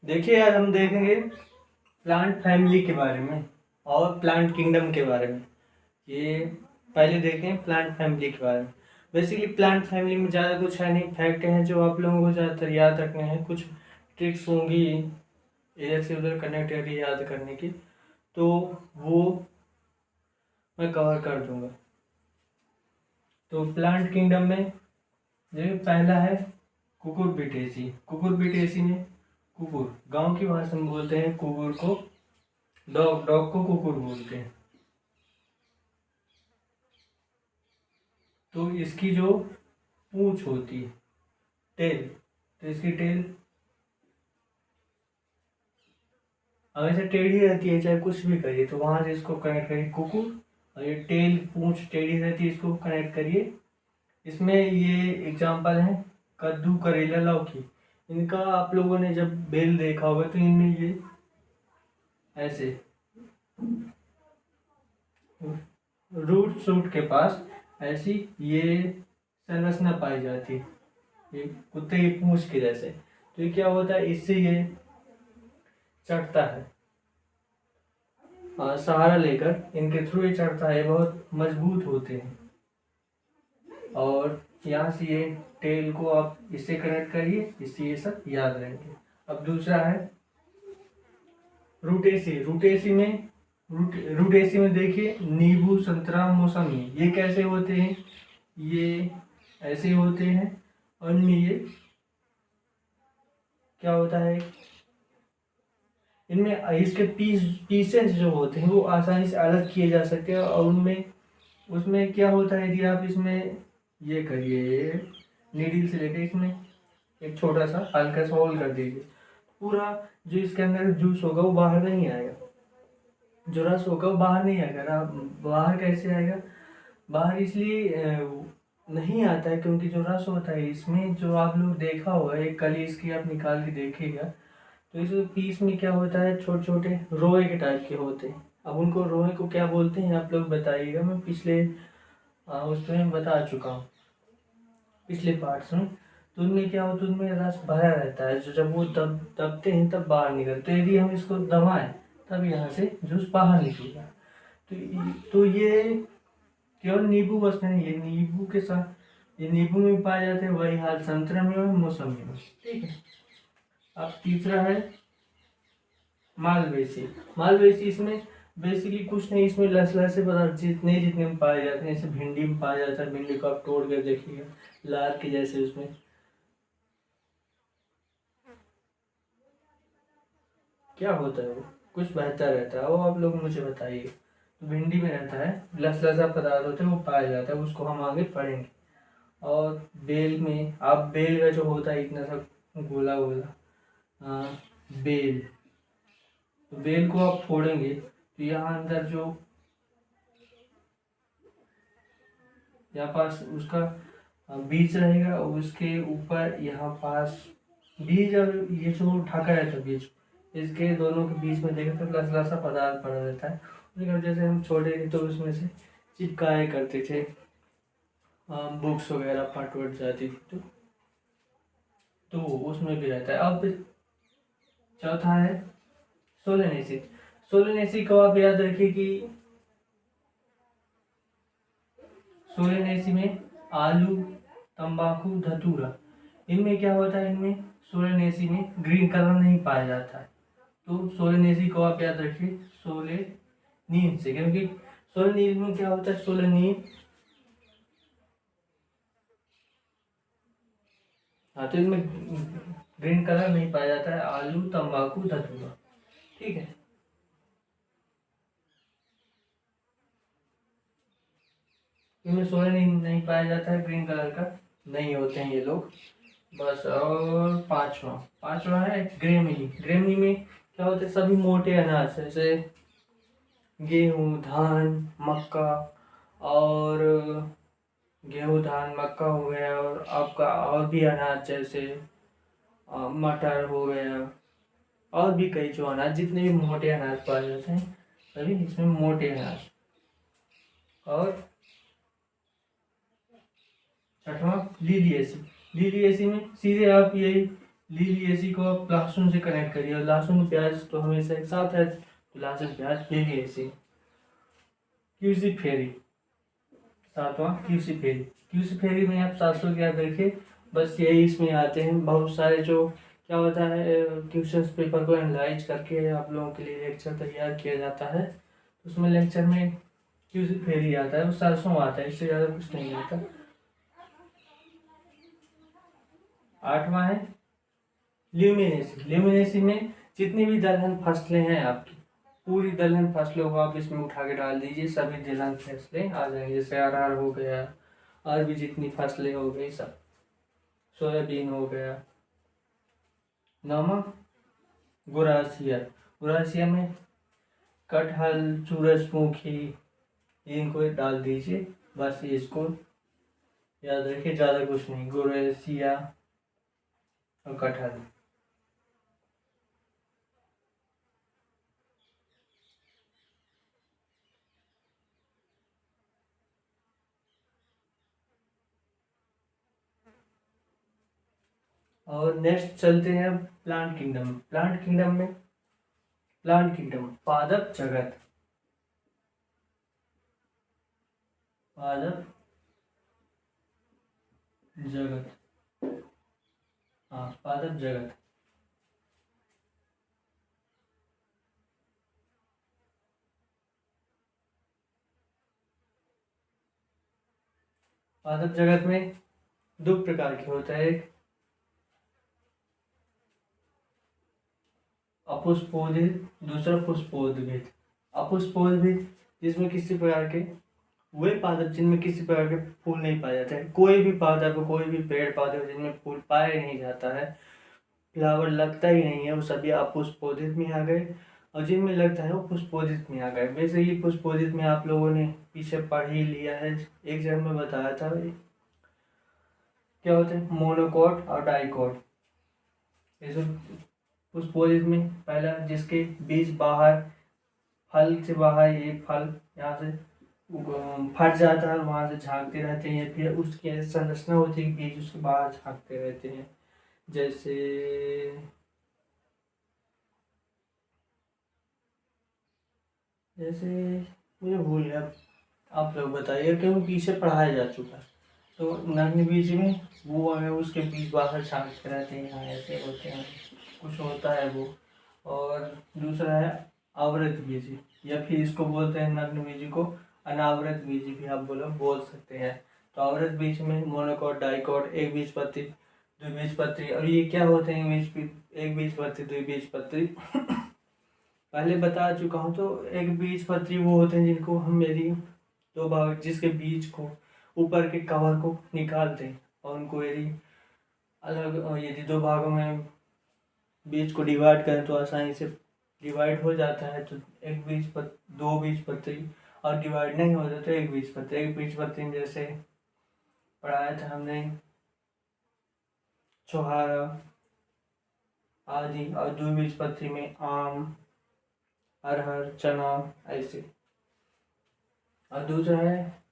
देखिए आज हम देखेंगे प्लांट फैमिली के बारे में और प्लांट किंगडम के बारे में। ये पहले देखें प्लांट फैमिली के बारे में। बेसिकली प्लांट फैमिली में ज़्यादा कुछ है नहीं, फैक्ट हैं जो आप लोगों को ज़्यादातर याद रखने हैं। कुछ ट्रिक्स होंगी इधर से उधर कनेक्ट करके याद करने की, तो वो मैं कवर कर दूंगा। तो प्लांट किंगडम में जो पहला है कुकुरबिटेसी। कुकुरबिटेसी में कुकुर, गांव की भाषा में बोलते हैं कुकुर को डॉग, डॉग को कुकुर बोलते हैं। तो इसकी जो पूंछ होती है, टेल, तो इसकी टेल हमेशा टेढ़ी रहती है, चाहे कुछ भी करिए। तो वहां से इसको कनेक्ट करिए कुकुर, और ये टेल पूंछ टेढ़ी रहती है, इसको कनेक्ट करिए। इसमें ये एग्जांपल है कद्दू, करेला, लौकी। इनका आप लोगों ने जब बेल देखा होगा तो इनमें ये ऐसे रूट शूट के पास ऐसी ये संरचना पाई जाती है, ये कुत्ते की पूंछ के जैसे। तो ये क्या होता है, इससे ये चढ़ता है, सहारा लेकर इनके थ्रू ये चढ़ता है। बहुत मजबूत होते हैं। और यहाँ से ये टेल को आप इससे कनेक्ट करिए, इससे ये सब याद रहेंगे। अब दूसरा है रूटेसी। रूटेसी में देखिए नींबू, संतरा, मौसमी, ये कैसे होते हैं, ये ऐसे होते हैं। और इनमें ये क्या होता है, इनमें इसके पीसेस जो होते हैं वो आसानी से अलग किए जा सकते हैं। और उनमें उसमें क्या होता है, यदि आप इसमें ये करिए नीडल से लेकर इसमें एक छोटा सा हल्का सा होल कर दीजिए, पूरा जो इसके अंदर जूस होगा वो बाहर नहीं आएगा, जो रस होगा वो बाहर नहीं आएगा ना। बाहर कैसे आएगा, बाहर इसलिए नहीं आता है क्योंकि जो रस होता है इसमें, जो आप लोग देखा होगा, एक कली इसकी आप निकाल के देखिएगा, तो इस पीस में क्या होता है, छोटे छोटे रोए के टाइप के होते हैं। अब उनको रोए को क्या बोलते हैं आप लोग बताइएगा, मैं पिछले उसमें बता चुका हूँ, पिछले पार्ट्स में। तो उनमें क्या होता है, उनमें रस भरा रहता है, जो जब वो दबते हैं तब बाहर निकलते हैं। यदि हम इसको दबाएं तब यहाँ से जूस बाहर निकलेगा। तो ये केवल नींबू बस नहीं, ये नींबू के साथ, ये नींबू में पाए जाते हैं, वही हाल संतरा में और मौसमी में। ठीक है। अब तीसरा है मालवेसी। मालवेसी इसमें बेसिकली कुछ नहीं, इसमें लसलसे पदार्थ जितने जितने में पाए जाते हैं, जैसे भिंडी में पाया जाता है, भिंडी को आप तोड़ कर देखिएगा लार के जैसे, उसमें क्या होता है वो कुछ बहता रहता है, वो आप लोग मुझे बताइए। तो भिंडी में रहता है लसलसा पदार्थ होते हैं, वो पाया जाता है, उसको हम आगे पढ़ेंगे। और बेल में आप बेल का जो होता है इतना सा गोला गोला, बेल, तो बेल को आप फोड़ेंगे तो यहाँ अंदर जो यहाँ पास उसका बीज रहेगा, और उसके ऊपर यहाँ पास बीज, और ये जो ढका रहता है बीज, इसके दोनों के बीच में देखें तो लसलसा पदार्थ पड़ा रहता है। उसकी वजह से हम छोटे थे तो उसमें से चिपकाए करते थे, बुक्स वगैरह फट वट जाती थी तो उसमें भी रहता है। अब चौथा है सोलेनेसी। सोलेनेसी को आप याद रखिए कि सोलेनेसी में आलू, तंबाकू, धतूरा, इनमें क्या होता है, इनमें सोलेनेसी में ग्रीन कलर नहीं पाया जाता है। तो सोलेनेसी को आप याद रखिए सोलेनीन से, क्योंकि सोलेनीन में क्या होता है, सोलेनीन, हाँ, तो इनमें ग्रीन कलर नहीं पाया जाता है, आलू, तंबाकू, धतूरा। ठीक है। इनमें सोलेनिन नहीं पाया जाता है, ग्रीन कलर का नहीं होते हैं ये लोग बस। और पांचवा पांचवा है ग्रेमिनी। ग्रेमिनी में क्या होता है, सभी मोटे अनाज जैसे गेहूँ, धान, मक्का, और गेहूँ, धान, मक्का हो गया, और आपका और भी अनाज जैसे मटर हो गया, और भी कई जो अनाज, जितने भी मोटे अनाज पाए जाते हैं सभी इसमें मोटे अनाज। और छठवां लीलिएसी। लीलिएसी में सीधे आप यही लिलिएसी को आप लहसुन से कनेक्ट करिए, और लहसुन प्याज तो हमेशा एक साथ है, तो लहसुन प्याज लिलिएसी। क्यूसी फेरी, सातवां क्यूसी फेरी। क्यूसी फेरी में आप 700 क्या देखिए, बस यही इसमें आते हैं बहुत सारे जो क्या होता है, क्वेश्चन पेपर को एनालाइज करके आप लोगों के लिए लेक्चर तैयार किया जाता है। उसमें लेक्चर में क्यूसी फेरी आता है, वो 700 आता है, इससे ज़्यादा कुछ नहीं आता। 8वां है ल्यूमिनेसी। ल्यूमिनेसी में जितनी भी दलहन फसलें हैं आपकी, पूरी दलहन फसलों को आप इसमें उठा के डाल दीजिए, सभी दलहन फसलें आ जाएंगी। जैसे अरहर हो गया, और भी जितनी फसलें हो गई सब, सोयाबीन हो गया। 9वां गुरासिया। गुरासिया में कटहल, सूरजमुखी, इनको डाल दीजिए, बस इसको याद रखिए, ज़्यादा कुछ नहीं। गुरासिया और कटहल। और नेक्स्ट चलते हैं प्लांट किंगडम। प्लांट किंगडम पादप जगत। पादप जगत, हाँ पादप जगत। पादप जगत में दो प्रकार के होता है, एक अपुष्पोदित, दूसरा पुष्पोद्भिद। अपुष्पोद्भिद जिसमें किसी प्रकार के, वे पादप जिनमें किसी प्रकार के फूल नहीं पाए जाते हैं। कोई भी पादप, कोई भी पेड़ पौधे जिनमें फूल पाया नहीं जाता है, फ्लावर लगता ही नहीं है, वो सभी अपुष्पोदित में आ गए। और जिनमें लगता है वो पुष्पोदित में आ गए। बेसिकली पुष्पोदित में आप लोगों ने पीछे पढ़ ही लिया है, एग्जाम में बताया था क्या होते हैं, मोनोकॉट और डाइकॉट। पुष्पोदित में पहला जिसके बीज बाहर, फल से बाहर, एक फल यहाँ से फट जाता है और वहाँ से झांकते रहते हैं, फिर उसकी संरचना होती है, बीज उसके बाहर झांकते रहते हैं। जैसे जैसे मुझे भूल गया, आप लोग बताइए, क्योंकि पीछे पढ़ाया जा चुका है। तो नग्न बीज में वो है, उसके बीज बाहर झांकते रहते हैं, यहाँ ऐसे होते हैं, कुछ होता है वो। और दूसरा है आवृत बीज, या फिर इसको बोलते हैं नग्न बीज को अनावृत बीज भी आप बोल सकते हैं। तो आवृत बीज में मोनोकॉट, डाइकॉट, एक बीजपत्री, द्विबीजपत्री। और ये क्या होते हैं एक बीजपत्री, द्विबीजपत्री पहले बता चुका हूँ। तो एक बीजपत्री वो होते हैं जिनको हम यदि दो भाग, जिसके बीज को ऊपर के कवर को निकाल दें और उनको यदि अलग, यदि दो भागों में बीज को डिवाइड करें तो आसानी से डिवाइड हो जाता है। तो दो बीजपत्री, और डिवाइड नहीं होता तो एक बीजपत्री में जैसे पढ़ाया था हमने छोहारा आदि, और द्विबीजपत्री में आम, अरहर, चना, ऐसे। और दूसरा है,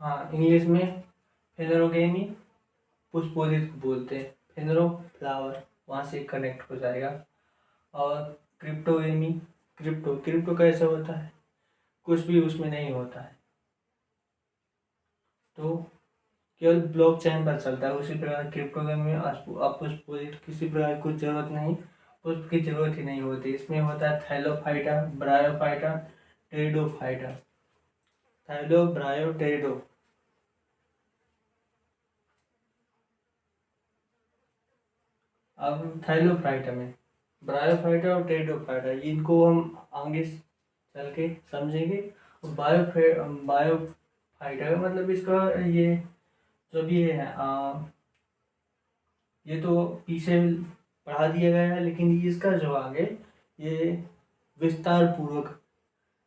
हाँ इंग्लिश में फेनरोगेमी, पुष्पोदित को बोलते हैं, फेनरो फ्लावर, वहाँ से कनेक्ट हो जाएगा। और क्रिप्टोगेमी, क्रिप्टो कैसा होता है, कुछ भी उसमें नहीं होता है, तो केवल ब्लॉकचेन पर चलता है। उसी प्रकार क्रिप्टोगेमी में अपुष्पोदित, किसी प्रकार की कुछ जरूरत नहीं, पुष्प की जरूरत ही नहीं होती। इसमें होता है थैलोफाइटा, ब्रायोफाइटा, टेरिडोफाइटा। थैलो, ब्रायो, टेरिडो। अब थैलोफाइटा में ब्रायोफाइटा और टेरिडोफाइटा, इनको हम आगे चल के समझेंगे। बायोफाइटा का मतलब इसका ये जो भी है, ये तो पीछे पढ़ा दिया गया है, लेकिन इसका जो आगे ये विस्तार पूर्वक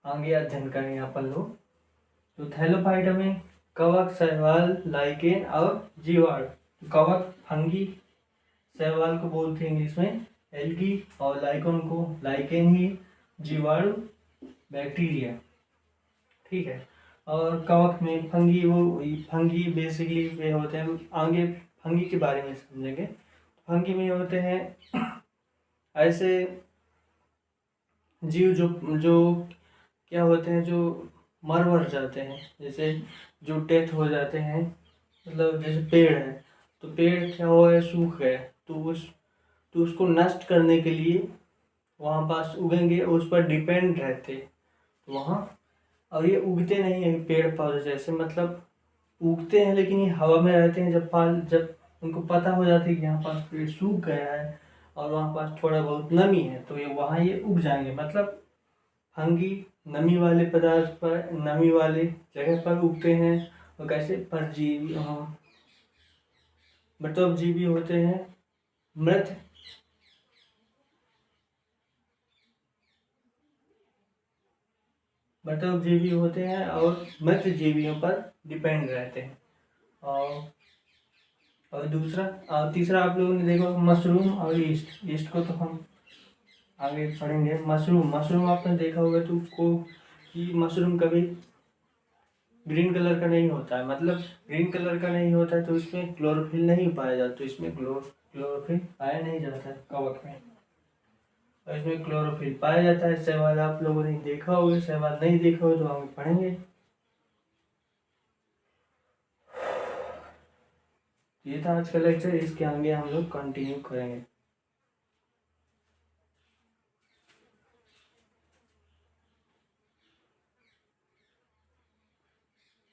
आगे अध्ययन करेंगे अपन लोग। तो थैलोफाइटा में कवक, शैवाल, लाइकेन और जीवाणु। कवक फंगी, शैवाल को बोलते हैं इंग्लिश में एल्गी, और लाइकोन को लाइकेन ही, जीवाणु बैक्टीरिया, ठीक है। और कवक में फंगी, वो फंगी बेसिकली वे होते हैं, आगे फंगी के बारे में समझेंगे। फंगी में होते हैं ऐसे जीव जो जो क्या होते हैं, जो मर जाते हैं, जैसे जो डेथ हो जाते हैं, मतलब जैसे पेड़ है, तो पेड़ क्या हुआ है, सूख गया, तो उसको नष्ट करने के लिए वहाँ पास उगेंगे, उस पर डिपेंड रहते वहाँ। और ये उगते नहीं है पेड़ पौधे जैसे, मतलब उगते हैं लेकिन ये हवा में रहते हैं। जब उनको पता हो जाता है कि यहाँ पास पेड़ सूख गया है और वहाँ पास थोड़ा बहुत नमी है, तो ये वहाँ ये उग जाएंगे। मतलब फंगी नमी वाले पदार्थ पर, नमी वाले जगह पर उगते हैं। और कैसे परजीवी मृतोपजीवी होते हैं, मृत मृतोपजीवी होते हैं और मृत जीवियों पर डिपेंड रहते हैं। और दूसरा और तीसरा आप लोगों ने देखा मशरूम और ईस्ट। ईस्ट को तो हम आगे पढ़ेंगे। मशरूम आपने देखा होगा तो को कि मशरूम कभी ग्रीन कलर का नहीं होता है। मतलब ग्रीन कलर का नहीं होता है तो इसमें क्लोरोफिल नहीं पाया जाता, तो इसमें क्लोरोफिल पाया नहीं जाता है कवक में, और इसमें क्लोरोफिल पाया जाता है। शैवाल आप लोगों ने देखा होगा, शैवाल नहीं देखा हो तो आगे पढ़ेंगे। ये था आज का लेक्चर, इसके आगे हम लोग कंटिन्यू करेंगे।